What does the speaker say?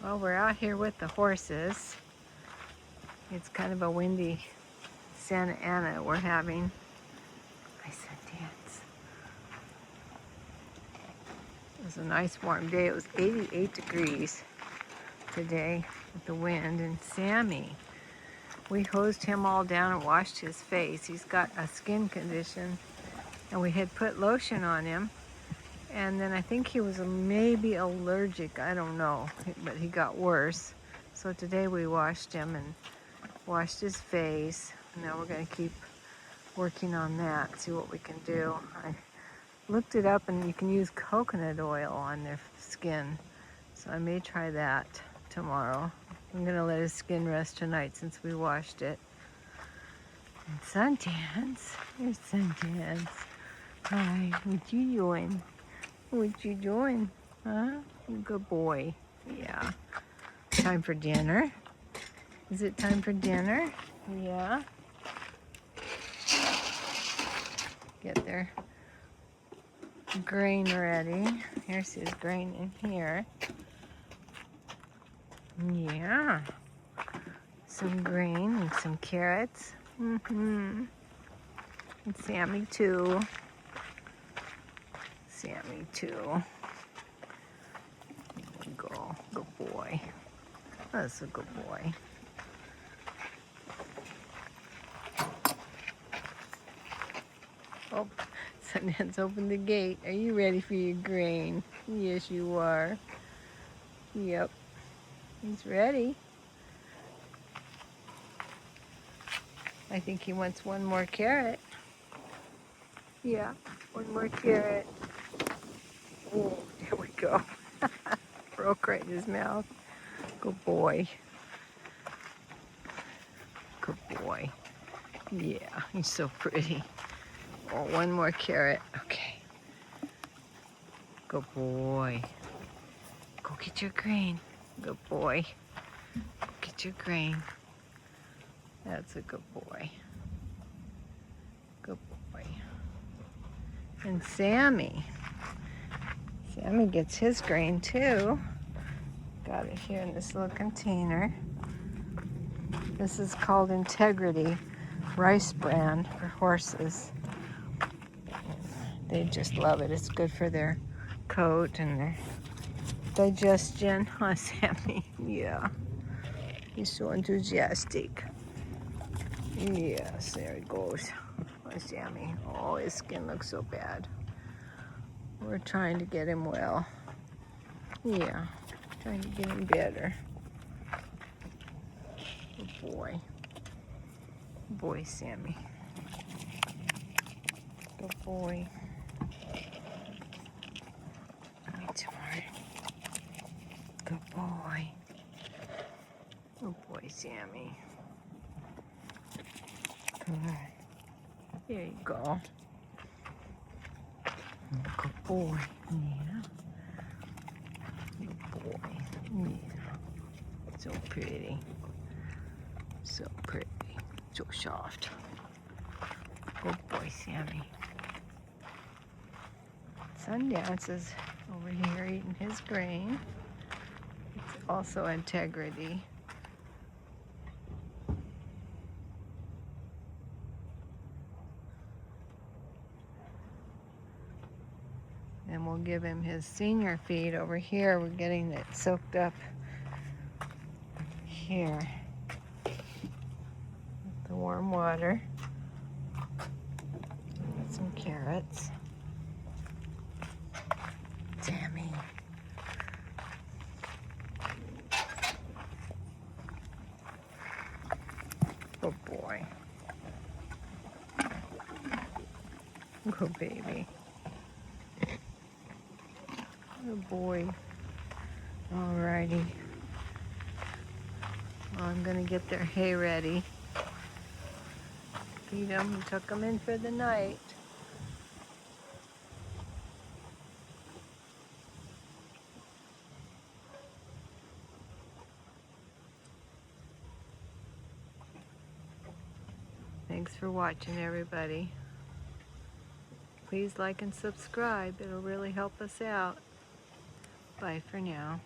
Well, we're out here with the horses. It's kind of a windy Santa Ana we're having. I said dance. It was a nice warm day. It was 88 degrees today with the wind. And Sammy, we hosed him all down and washed his face. He's got a skin condition and we had put lotion on him. And then I think he was maybe allergic, I don't know, but he got worse. So today we washed him and washed his face. And now we're going to keep working on that, see what we can do. I looked it up and you can use coconut oil on their skin. So I may try that tomorrow. I'm going to let his skin rest tonight since we washed it. And Sundance, here's Sundance. Hi, what you doing? What you doing? Huh? Good boy. Yeah. Time for dinner. Is it time for dinner? Yeah. Get their grain ready. Here's his grain in here. Yeah. Some grain and some carrots. Mm-hmm. And Sammy too. Sammy too. Go. Good boy. That's a good boy. Oh, Sundance opened the gate. Are you ready for your grain? Yes, you are. Yep. He's ready. I think he wants one more carrot. Yeah, one more carrot. Oh, there we go. Broke right in his mouth. Good boy. Good boy. Yeah, he's so pretty. Oh, one more carrot. Okay. Good boy. Go get your grain. Good boy. Go get your grain. That's a good boy. Good boy. And Sammy. Sammy gets his grain too. Got it here in this little container. This is called Integrity rice bran for horses. They just love it. It's good for their coat and their digestion. Oh, Sammy. Yeah. He's so enthusiastic. Yes, there he goes. Oh, Sammy. Oh, his skin looks so bad. We're trying to get him well. Yeah, trying to get him better. Good boy. Good boy, Sammy. Good boy. Me tomorrow. Good boy. Good boy, Sammy. Good. There you go. Good boy. Yeah. Good boy. Yeah. So pretty. So pretty. So soft. Good boy, Sammy. Sundance is over here eating his grain. It's also Integrity. And we'll give him his senior feed over here. We're getting it soaked up here with the warm water. Get some carrots. Sammy. Good boy. Good baby. Good boy. Alrighty. Well, I'm gonna get their hay ready. Feed them and tuck them in for the night. Thanks for watching, everybody. Please like and subscribe. It'll really help us out. Bye for now.